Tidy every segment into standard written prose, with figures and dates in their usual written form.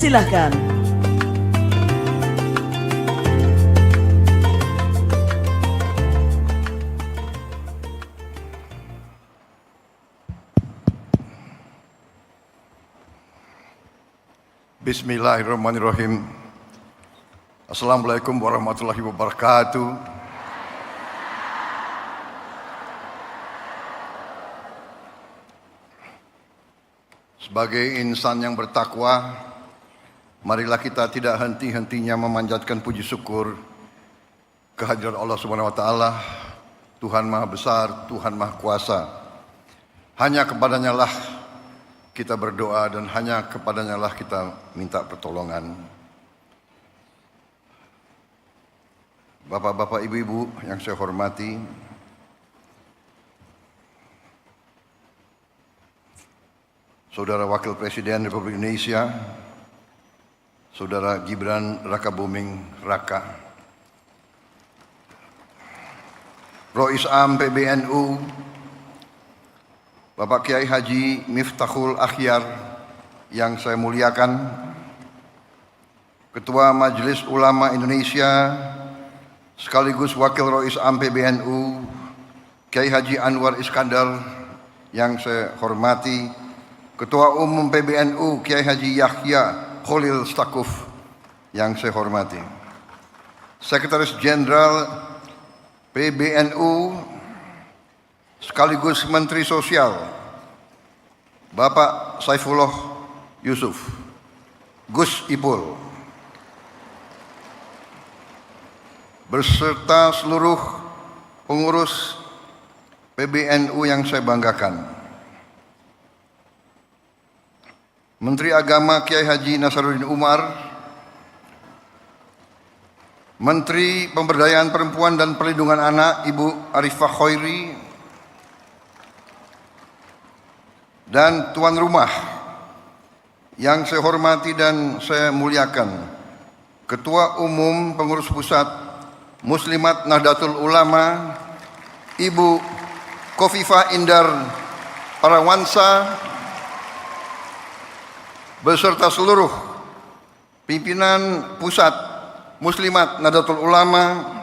Dipersilahkan. Bismillahirrahmanirrahim. Assalamualaikum warahmatullahi wabarakatuh. Sebagai insan yang bertakwa, marilah kita tidak henti-hentinya memanjatkan puji syukur kehadirat Allah Subhanahu wa taala, Tuhan Maha Besar, Tuhan Maha Kuasa. Hanya kepadanya lah kita berdoa dan hanya kepadanya lah kita minta pertolongan. Bapak-bapak, ibu-ibu yang saya hormati, Saudara Wakil Presiden Republik Indonesia, Saudara Gibran Rakabuming Raka, Rois Am PBNU, Bapak Kiai Haji Miftahul Akhyar yang saya muliakan, Ketua Majelis Ulama Indonesia sekaligus Wakil Rois Am PBNU, Kiai Haji Anwar Iskandar yang saya hormati, Ketua Umum PBNU Kiai Haji Yahya Khalil Stakuf yang saya hormati, Sekretaris Jenderal PBNU sekaligus Menteri Sosial Bapak Saifullah Yusuf, Gus Ipul, beserta seluruh pengurus PBNU yang saya banggakan, Menteri Agama Kiai Haji Nasaruddin Umar, Menteri Pemberdayaan Perempuan dan Perlindungan Anak Ibu Arifah Khairi, dan tuan rumah yang saya hormati dan saya muliakan, Ketua Umum Pengurus Pusat Muslimat Nahdlatul Ulama Ibu Khofifah Indar Parawansa, beserta seluruh pimpinan Pusat Muslimat Nahdlatul Ulama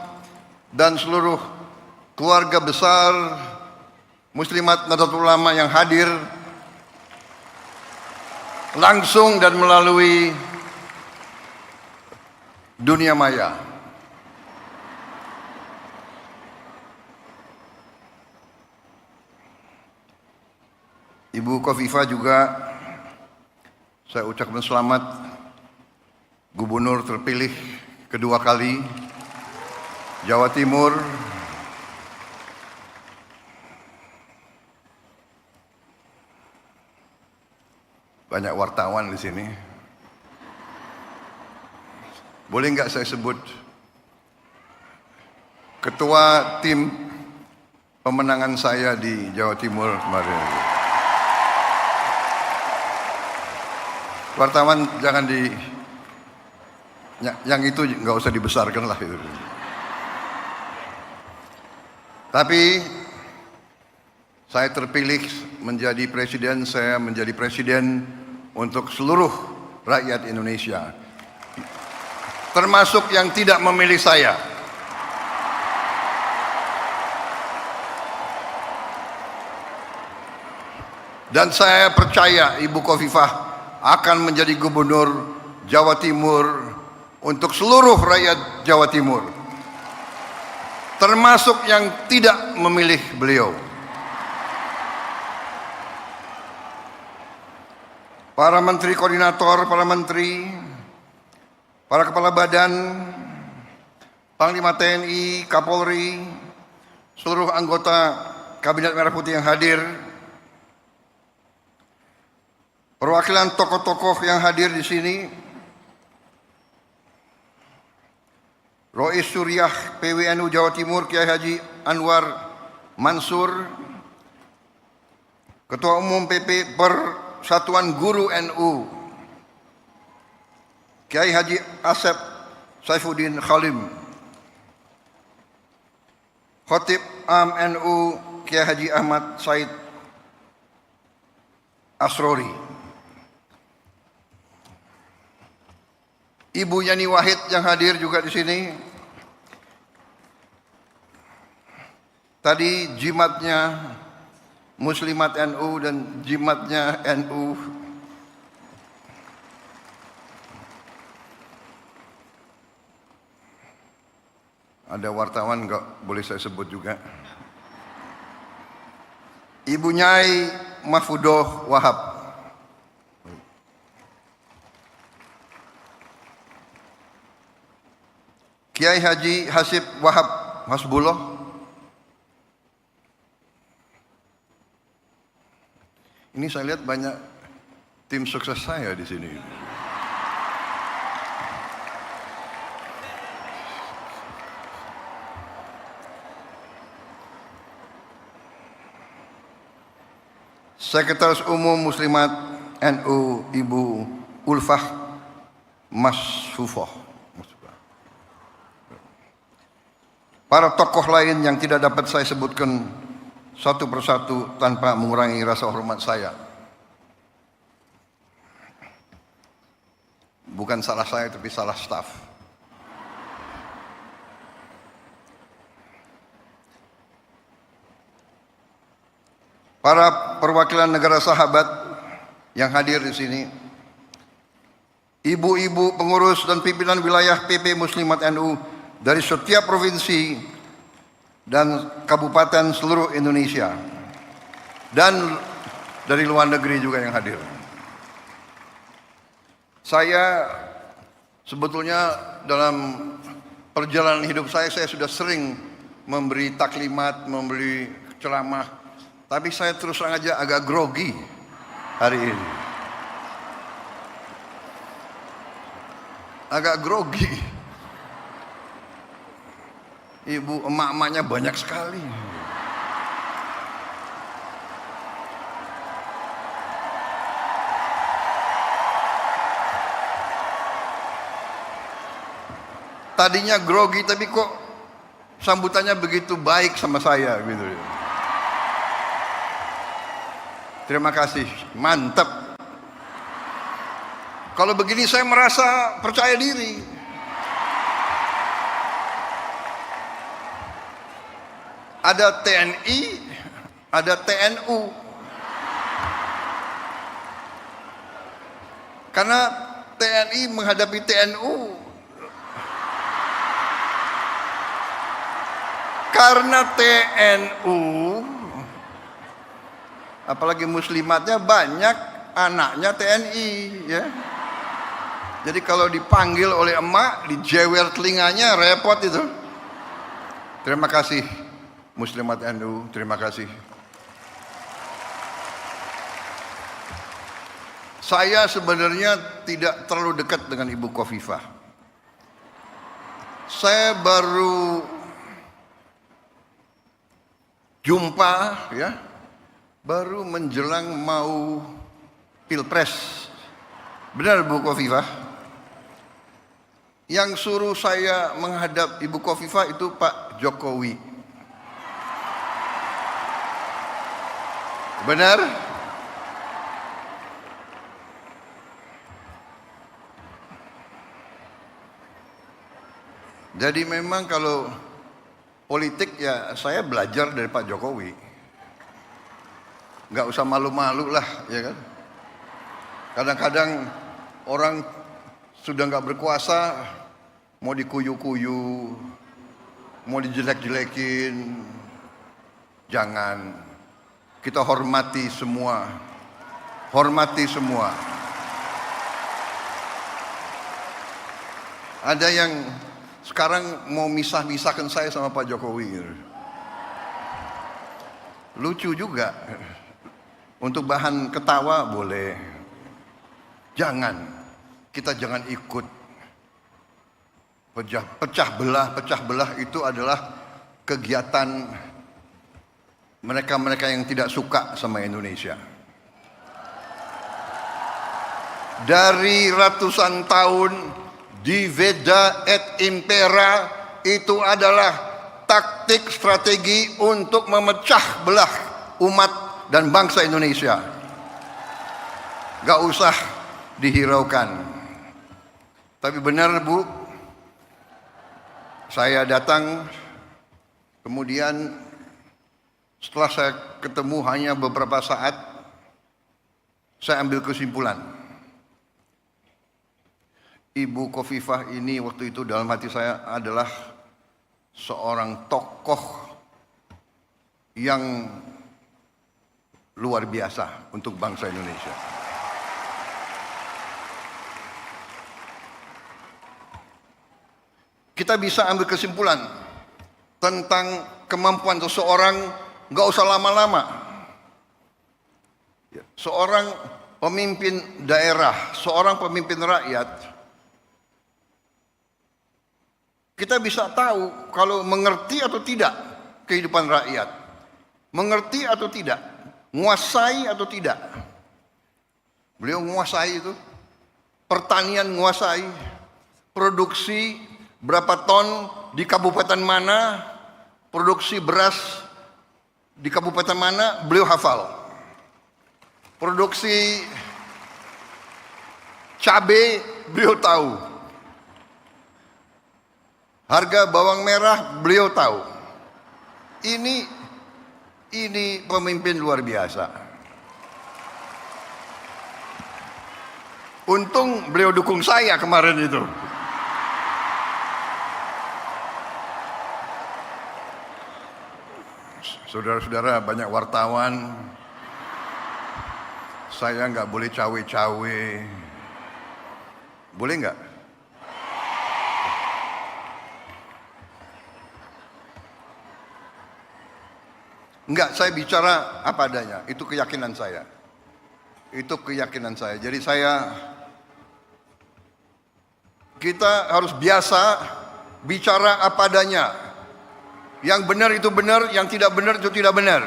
dan seluruh keluarga besar Muslimat Nahdlatul Ulama yang hadir langsung dan melalui dunia maya. Ibu Khofifah juga saya ucapkan selamat Gubernur terpilih kedua kali Jawa Timur. Banyak wartawan di sini. Boleh nggak saya sebut ketua tim pemenangan saya di Jawa Timur kemarin? Wartawan jangan yang itu nggak usah dibesarkan lah itu. Tapi saya terpilih menjadi presiden, saya menjadi presiden untuk seluruh rakyat Indonesia, termasuk yang tidak memilih saya. Dan saya percaya Ibu Khofifah akan menjadi gubernur Jawa Timur untuk seluruh rakyat Jawa Timur, termasuk yang tidak memilih beliau. Para menteri koordinator, para menteri, para kepala badan, Panglima TNI, Kapolri, seluruh anggota Kabinet Merah Putih yang hadir, perwakilan tokoh-tokoh yang hadir di sini, Rois Suriah PWNU Jawa Timur Kiai Haji Anwar Mansur, Ketua Umum PP Persatuan Guru NU Kiai Haji Asep Saifuddin Khalim, Khatib Am NU Kiai Haji Ahmad Said Asrori, Ibu Yani Wahid yang hadir juga di sini. Tadi jimatnya Muslimat NU dan jimatnya NU. Ada wartawan nggak boleh saya sebut juga. Ibu Nyai Mahfudoh Wahab. Kiai Haji Hasib Wahab Hasbullah. Ini saya lihat banyak tim sukses saya di sini. Sekretaris Umum Muslimat NU Ibu Ulfah Masfufoh. Para tokoh lain yang tidak dapat saya sebutkan satu persatu tanpa mengurangi rasa hormat saya. Bukan salah saya tapi salah staf. Para perwakilan negara sahabat yang hadir di sini, ibu-ibu pengurus dan pimpinan wilayah PP Muslimat NU dari setiap provinsi dan kabupaten seluruh Indonesia, dan dari luar negeri juga yang hadir. Saya sebetulnya dalam perjalanan hidup saya sudah sering memberi taklimat, memberi ceramah, tapi saya terus terang aja agak grogi hari ini. Agak grogi. Ibu emak-emaknya banyak sekali. Tadinya grogi tapi kok sambutannya begitu baik sama saya gitu. Terima kasih, mantap. Kalau begini saya merasa percaya diri. Ada TNI, ada TNU. Karena TNI menghadapi TNU. Karena TNU, apalagi muslimatnya banyak anaknya TNI, ya. Jadi kalau dipanggil oleh emak, dijewer telinganya, repot itu. Terima kasih Muslimat NU, terima kasih. Saya sebenarnya tidak terlalu dekat dengan Ibu Khofifah. Saya baru jumpa, ya, baru menjelang mau Pilpres. Benar Bu Khofifah? Yang suruh saya menghadap Ibu Khofifah itu Pak Jokowi. Benar? Jadi memang kalau politik ya saya belajar dari Pak Jokowi. Nggak usah malu-malu lah, ya kan? Kadang-kadang orang sudah nggak berkuasa, mau dikuyu-kuyu, mau dijelek-jelekin, jangan. Kita hormati semua. Hormati semua. Ada yang sekarang mau misah-misahkan saya sama Pak Jokowi. Lucu juga. Untuk bahan ketawa boleh. Jangan. Kita jangan ikut. Pecah belah itu adalah kegiatan mereka-mereka yang tidak suka sama Indonesia. Dari ratusan tahun diveda et impera itu adalah taktik strategi untuk memecah belah umat dan bangsa Indonesia. Gak usah dihiraukan. Tapi benar Bu, saya datang, kemudian setelah saya ketemu hanya beberapa saat, saya ambil kesimpulan. Ibu Khofifah ini waktu itu dalam hati saya adalah seorang tokoh yang luar biasa untuk bangsa Indonesia. Kita bisa ambil kesimpulan tentang kemampuan seseorang, nggak usah lama-lama. Seorang pemimpin daerah, seorang pemimpin rakyat, kita bisa tahu kalau mengerti atau tidak kehidupan rakyat, mengerti atau tidak, menguasai atau tidak. Beliau menguasai itu, pertanian menguasai, produksi berapa ton di kabupaten mana, produksi beras di kabupaten mana, beliau hafal. Produksi cabai beliau tahu. Harga bawang merah beliau tahu. Ini pemimpin luar biasa. Untung beliau dukung saya kemarin itu. Saudara-saudara, banyak wartawan, saya nggak boleh cawe-cawe. Boleh nggak? Enggak, saya bicara apa adanya. Itu keyakinan saya. Itu keyakinan saya. Jadi kita harus biasa bicara apa adanya. Yang benar itu benar, yang tidak benar itu tidak benar.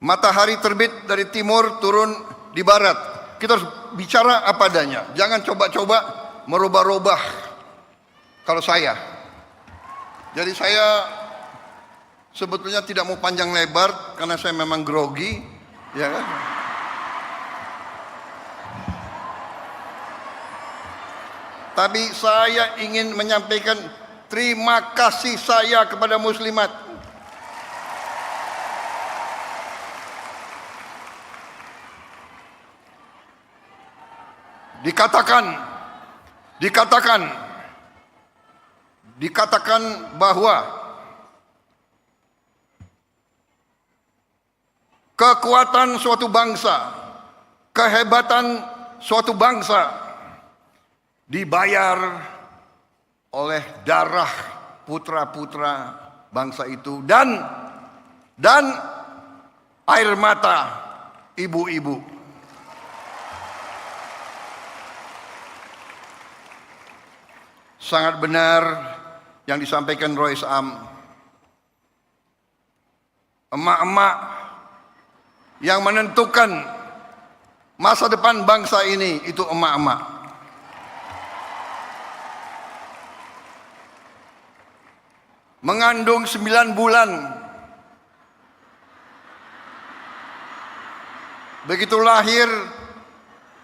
Matahari terbit dari timur, turun di barat. Kita harus bicara apa adanya. Jangan coba-coba merubah-rubah. Kalau saya. Jadi saya sebetulnya tidak mau panjang lebar karena saya memang grogi, ya kan? Tapi saya ingin menyampaikan terima kasih saya kepada muslimat. Dikatakan bahwa kekuatan suatu bangsa, kehebatan suatu bangsa dibayar oleh darah putra-putra bangsa itu dan air mata ibu-ibu. Sangat benar yang disampaikan Rois Am. Emak-emak yang menentukan masa depan bangsa ini itu emak-emak. Mengandung 9 bulan. Begitu lahir,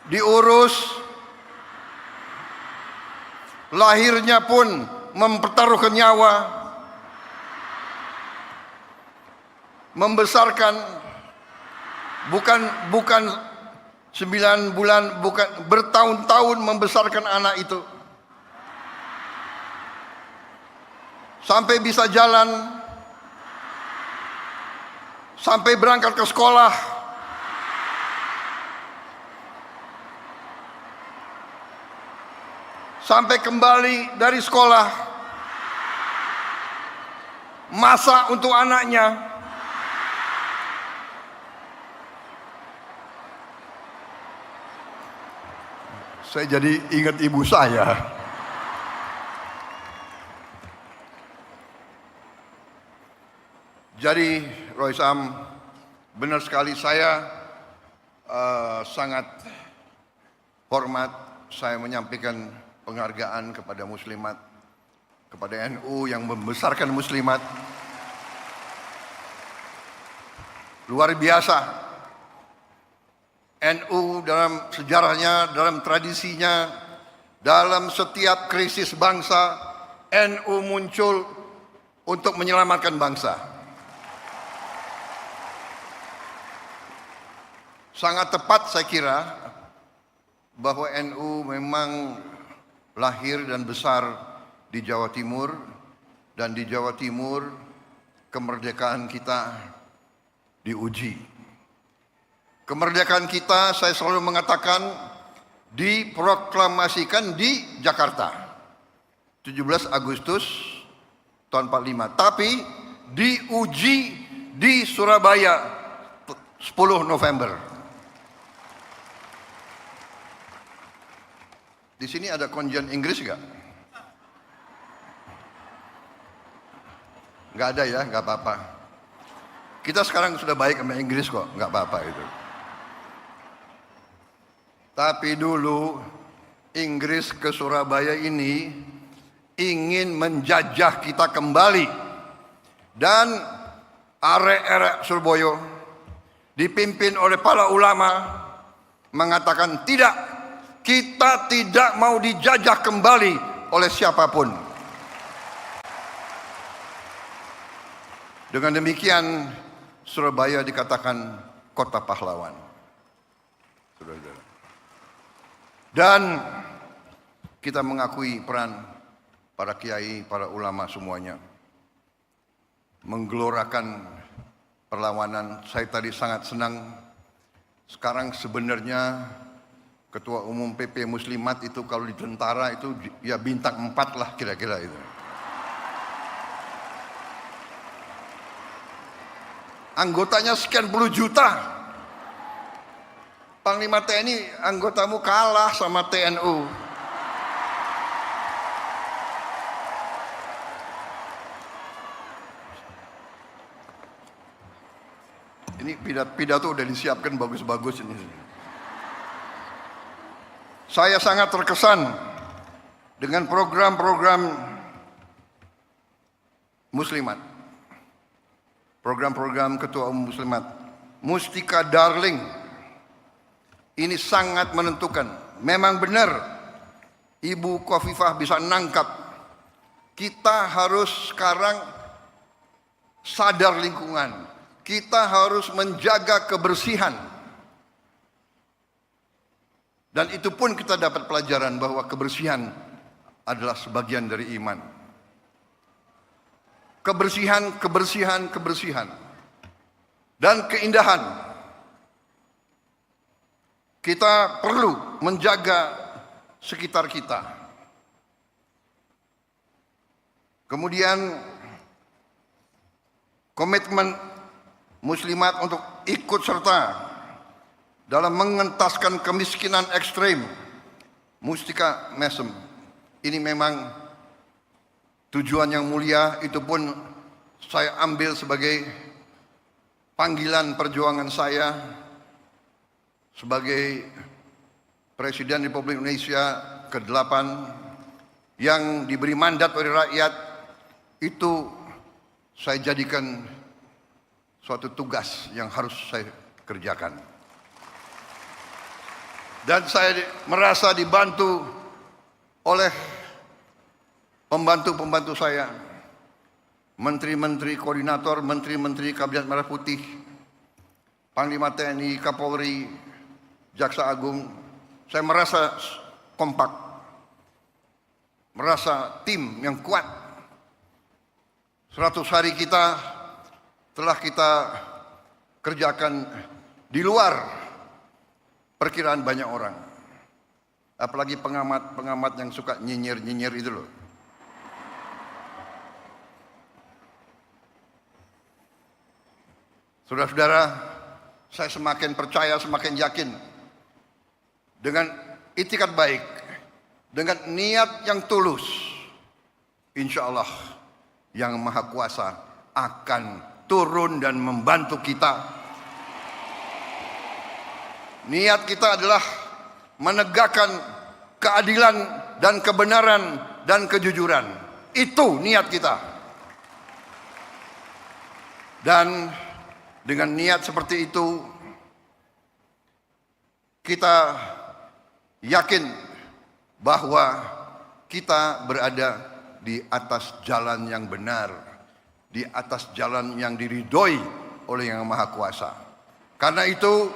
diurus, lahirnya pun mempertaruhkan nyawa, membesarkan bukan 9 bulan, bukan bertahun-tahun membesarkan anak itu. Sampai bisa jalan, sampai berangkat ke sekolah, sampai kembali dari sekolah, masak untuk anaknya. Saya jadi ingat ibu saya. Jadi Rois Am, benar sekali saya sangat hormat, saya menyampaikan penghargaan kepada muslimat, kepada NU yang membesarkan muslimat. Luar biasa. NU dalam sejarahnya, dalam tradisinya, dalam setiap krisis bangsa, NU muncul untuk menyelamatkan bangsa. Sangat tepat saya kira bahwa NU memang lahir dan besar di Jawa Timur, dan di Jawa Timur kemerdekaan kita diuji. Kemerdekaan kita, saya selalu mengatakan, diproklamasikan di Jakarta 17 Agustus tahun 45, tapi diuji di Surabaya 10 November. Di sini ada konjen Inggris nggak? Nggak ada ya, nggak apa-apa. Kita sekarang sudah baik sama Inggris kok, nggak apa-apa itu. Tapi dulu Inggris ke Surabaya ini ingin menjajah kita kembali. Dan arek-arek Surabaya dipimpin oleh para ulama mengatakan tidak, kita tidak mau dijajah kembali oleh siapapun. Dengan demikian Surabaya dikatakan kota pahlawan. Saudara-saudara. Dan kita mengakui peran para kiai, para ulama semuanya menggelorakan perlawanan. Saya tadi sangat senang. Sekarang sebenarnya Ketua Umum PP Muslimat itu kalau di tentara itu ya bintang 4 lah kira-kira itu. Anggotanya sekian puluh juta. Panglima TNI anggotamu kalah sama TNU. Ini pidato udah disiapkan bagus-bagus ini. Saya sangat terkesan dengan program-program Muslimat. Program-program Ketua Umum Muslimat. Mustika Darling. Ini sangat menentukan. Memang benar Ibu Khofifah bisa nangkap. Kita harus sekarang sadar lingkungan. Kita harus menjaga kebersihan. Dan itu pun kita dapat pelajaran bahwa kebersihan adalah sebagian dari iman. Kebersihan, kebersihan, kebersihan. Dan keindahan. Kita perlu menjaga sekitar kita. Kemudian komitmen Muslimat untuk ikut serta dalam mengentaskan kemiskinan ekstrem. Mustika Mesem. Ini memang tujuan yang mulia, itu pun saya ambil sebagai panggilan perjuangan saya sebagai Presiden Republik Indonesia ke-8 yang diberi mandat oleh rakyat. Itu saya jadikan suatu tugas yang harus saya kerjakan. Dan saya merasa dibantu oleh pembantu-pembantu saya, menteri-menteri koordinator, menteri-menteri Kabinet Merah Putih, Panglima TNI, Kapolri, Jaksa Agung. Saya merasa kompak, merasa tim yang kuat. 100 hari kita telah kita kerjakan di luar perkiraan banyak orang. Apalagi pengamat-pengamat yang suka nyinyir-nyinyir itu loh. Saudara-saudara, saya semakin percaya, semakin yakin dengan itikat baik, dengan niat yang tulus, insya Allah Yang Maha Kuasa akan turun dan membantu kita. Niat kita adalah menegakkan keadilan dan kebenaran dan kejujuran. Itu niat kita. Dan dengan niat seperti itu, kita yakin bahwa kita berada di atas jalan yang benar, di atas jalan yang diridhoi oleh Yang Maha Kuasa. Karena itu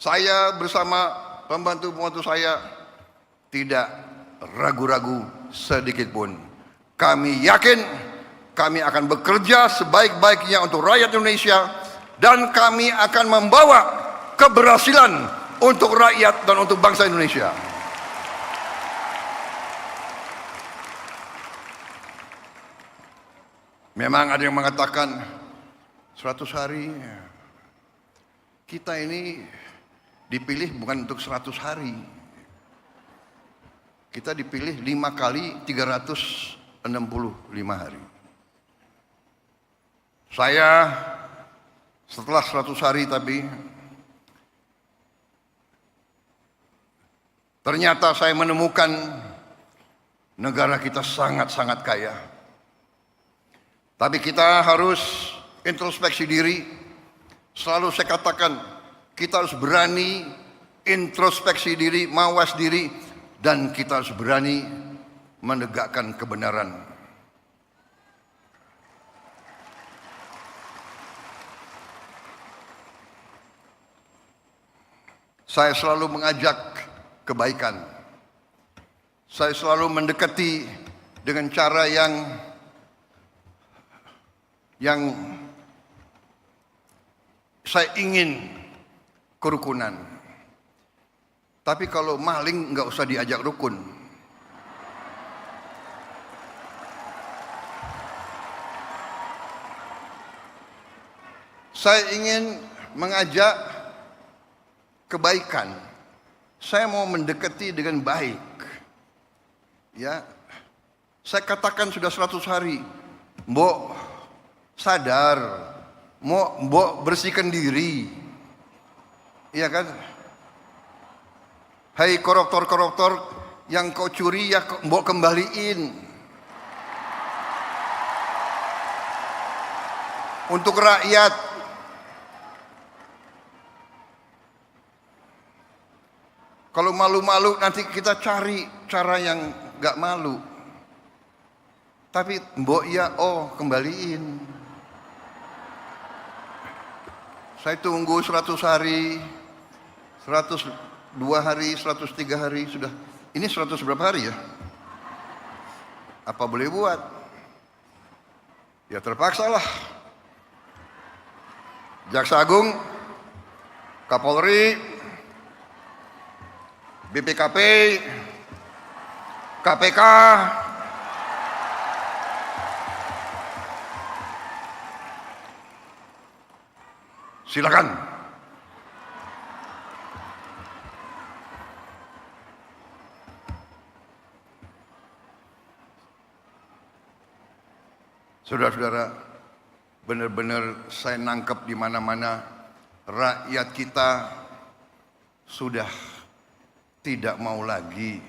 saya bersama pembantu-pembantu saya tidak ragu-ragu sedikit pun. Kami yakin kami akan bekerja sebaik-baiknya untuk rakyat Indonesia, dan kami akan membawa keberhasilan untuk rakyat dan untuk bangsa Indonesia. Memang ada yang mengatakan 100 hari. Kita ini dipilih bukan untuk 100 hari. Kita dipilih 5 kali 365 hari. Saya setelah 100 hari tapi ternyata saya menemukan negara kita sangat-sangat kaya. Tapi kita harus introspeksi diri. Selalu saya katakan, kita harus berani introspeksi diri, mawas diri, dan kita harus berani menegakkan kebenaran. Saya selalu mengajak kebaikan. Saya selalu mendekati dengan cara yang saya ingin kerukunan. Tapi kalau maling nggak usah diajak rukun. Saya ingin mengajak kebaikan. Saya mau mendekati dengan baik. Ya, saya katakan sudah 100 hari. Mbok sadar, mbok bersihkan diri. Iya kan? Hai koruptor-koruptor yang kau curi ya mbok kembaliin. Untuk rakyat. Kalau malu-malu nanti kita cari cara yang gak malu. Tapi mbok ya kembaliin. Saya tunggu 100 hari, 102 hari, 103 hari sudah. Ini 100 berapa hari ya? Apa boleh buat? Ya terpaksa lah. Jaksa Agung, Kapolri, BPKP, KPK, silakan. Saudara-saudara, benar-benar saya nangkep di mana-mana rakyat kita sudah tidak mau lagi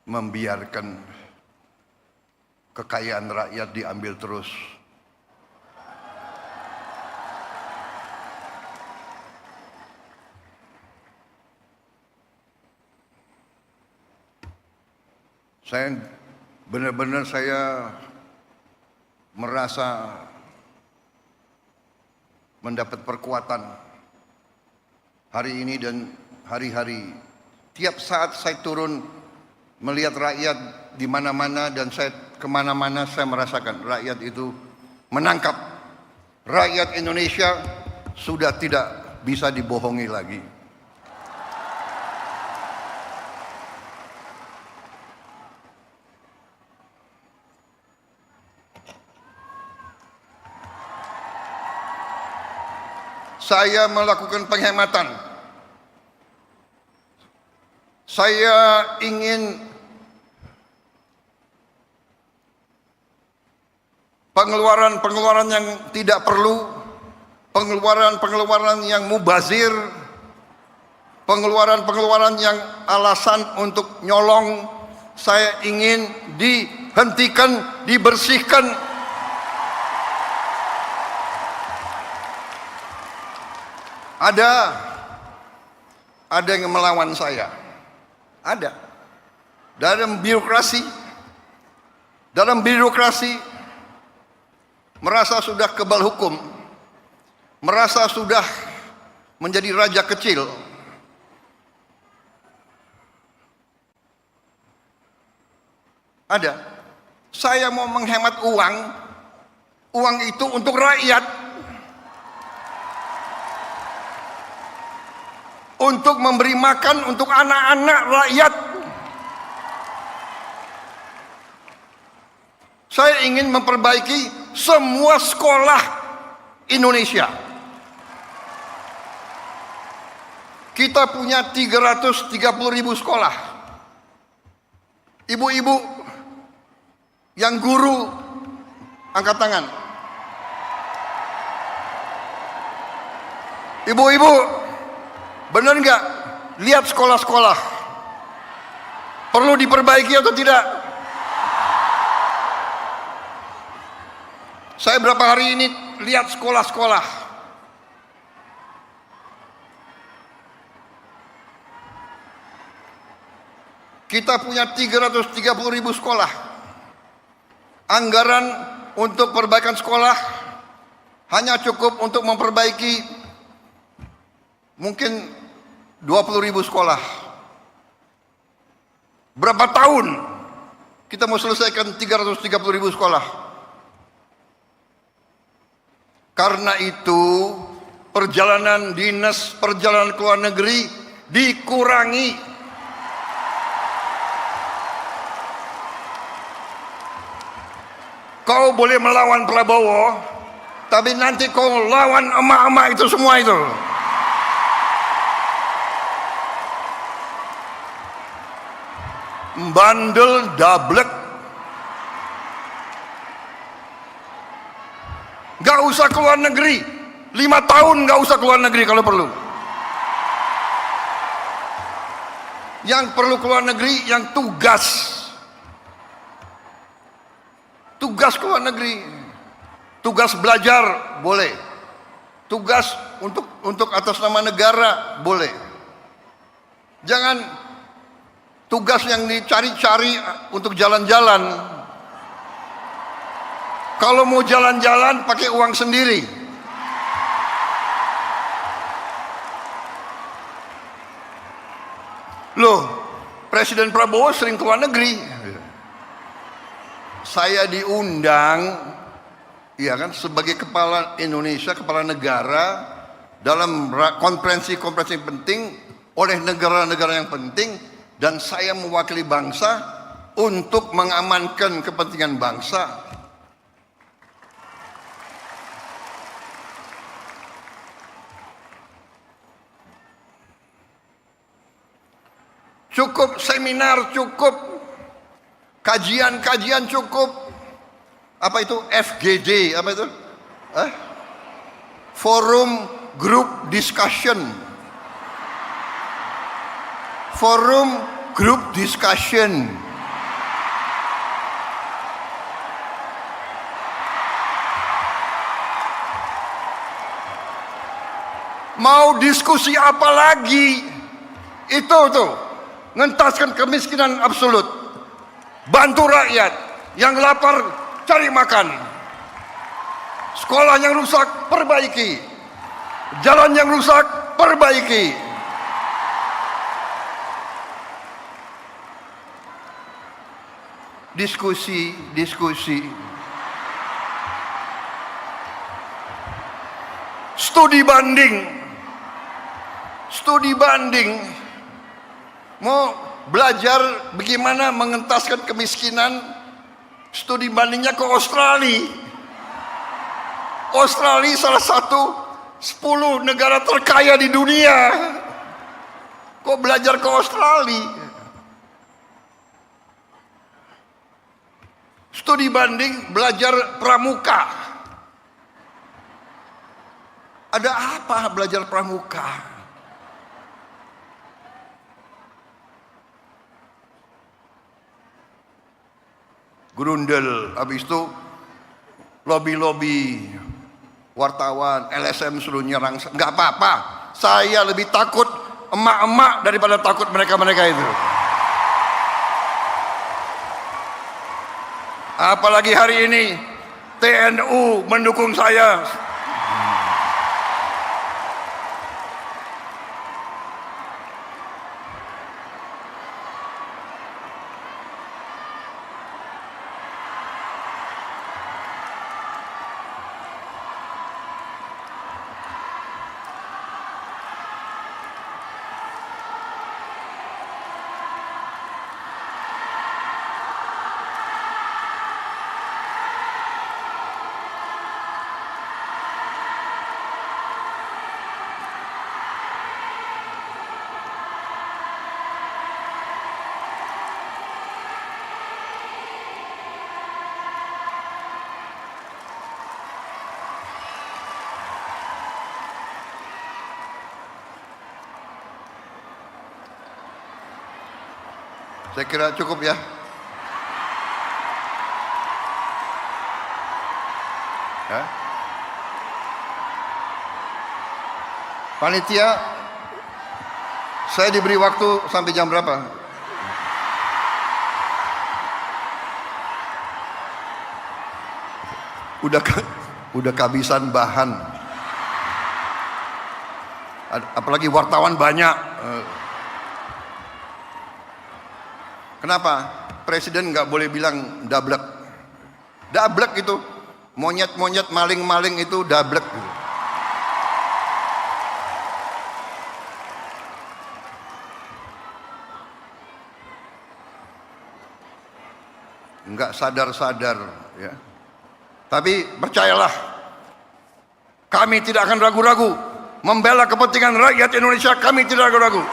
membiarkan kekayaan rakyat diambil terus. Saya benar-benar merasa mendapat perkuatan hari ini dan hari-hari. Tiap saat saya turun melihat rakyat di mana-mana dan saya kemana-mana saya merasakan rakyat itu menangkap. Rakyat Indonesia sudah tidak bisa dibohongi lagi. Saya melakukan penghematan. Saya ingin pengeluaran-pengeluaran yang tidak perlu, pengeluaran-pengeluaran yang mubazir, pengeluaran-pengeluaran yang alasan untuk nyolong, saya ingin dihentikan, dibersihkan. ada yang melawan saya. Ada. Dalam birokrasi merasa sudah kebal hukum, merasa sudah menjadi raja kecil. Ada. Saya mau menghemat uang itu untuk rakyat, untuk memberi makan untuk anak-anak rakyat. Saya ingin memperbaiki semua sekolah Indonesia. Kita punya 330.000 sekolah. Ibu-ibu yang guru, angkat tangan. Ibu-ibu, benar nggak? Lihat sekolah-sekolah. Perlu diperbaiki atau tidak? Saya berapa hari ini lihat sekolah-sekolah. Kita punya 330.000 sekolah. Anggaran untuk perbaikan sekolah hanya cukup untuk memperbaiki mungkin 20.000 sekolah. Berapa tahun kita mau selesaikan 330.000 sekolah? Karena itu perjalanan dinas perjalanan ke luar negeri dikurangi. Kau boleh melawan Prabowo, tapi nanti kau lawan emak-emak itu semua itu. Bandel dablek. Gak usah keluar negeri, 5 tahun gak usah keluar negeri kalau perlu. Yang perlu keluar negeri yang tugas keluar negeri, tugas belajar boleh, tugas untuk atas nama negara boleh. Jangan tugas yang dicari-cari untuk jalan-jalan. Kalau mau jalan-jalan pakai uang sendiri. Loh, Presiden Prabowo sering keluar negeri. Saya diundang, ya kan, sebagai kepala Indonesia, kepala negara dalam konferensi-konferensi penting oleh negara-negara yang penting, dan saya mewakili bangsa untuk mengamankan kepentingan bangsa. Cukup seminar, cukup kajian-kajian, cukup apa itu FGD, apa itu? Forum Group Discussion. Forum Group Discussion. Mau diskusi apa lagi? Itu tuh, ngentaskan kemiskinan absolut. Bantu rakyat yang lapar cari makan. Sekolah yang rusak perbaiki. Jalan yang rusak perbaiki. Diskusi. Studi banding. Mau belajar bagaimana mengentaskan kemiskinan, studi bandingnya ke Australia. Australia salah satu 10 negara terkaya di dunia. Kok belajar ke Australia? Studi banding, belajar pramuka. Ada apa belajar pramuka? Grundel, habis itu lobby wartawan, LSM suruh nyerang. Nggak apa-apa, saya lebih takut emak-emak daripada takut mereka-mereka itu. Apalagi hari ini TNU mendukung saya. Saya kira cukup ya. Ya. Panitia, saya diberi waktu sampai jam berapa? Udah kehabisan bahan. Apalagi wartawan banyak. Kenapa? Presiden nggak boleh bilang dablek. Dablek itu monyet-monyet, maling-maling itu dablek. Nggak sadar-sadar ya. Tapi percayalah, kami tidak akan ragu-ragu membela kepentingan rakyat Indonesia. Kami tidak ragu-ragu.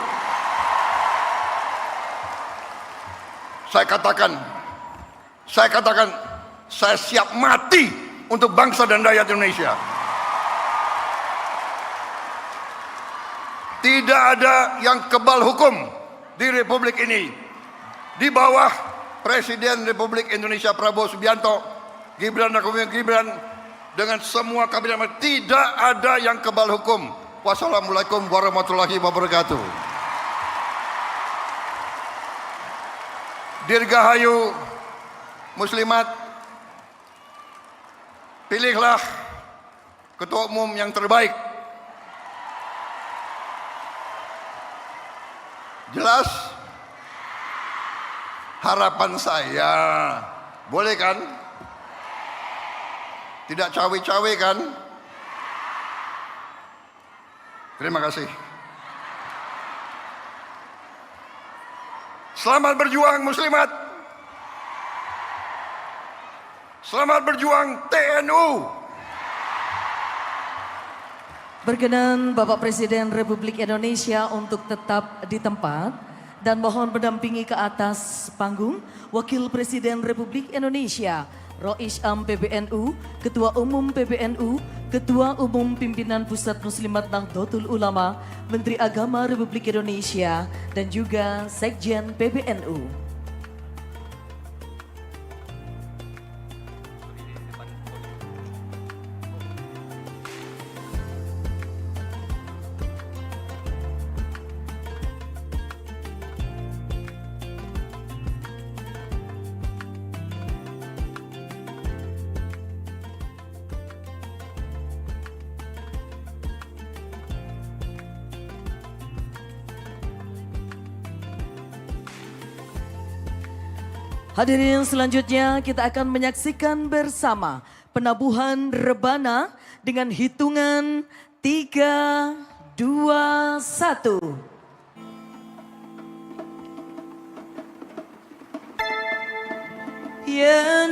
Saya katakan, saya siap mati untuk bangsa dan rakyat Indonesia. Tidak ada yang kebal hukum di Republik ini. Di bawah Presiden Republik Indonesia Prabowo Subianto, Gibran Rakabuming Gibran, dengan semua kabinet, tidak ada yang kebal hukum. Wassalamualaikum warahmatullahi wabarakatuh. Dirgahayu muslimat, pilihlah ketua umum yang terbaik. Jelas? Harapan saya, boleh kan? Tidak cawe-cawe kan? Terima kasih. Selamat berjuang muslimat. Selamat berjuang TNU. Berkenan Bapak Presiden Republik Indonesia untuk tetap di tempat dan mohon mendampingi ke atas panggung Wakil Presiden Republik Indonesia Rois Am PBNU, Ketua Umum PBNU, Ketua Umum Pimpinan Pusat Muslimat Nahdlatul Ulama, Menteri Agama Republik Indonesia, dan juga Sekjen PBNU. Hadirin, selanjutnya kita akan menyaksikan bersama penabuhan rebana dengan hitungan 3, 2, 1. Ya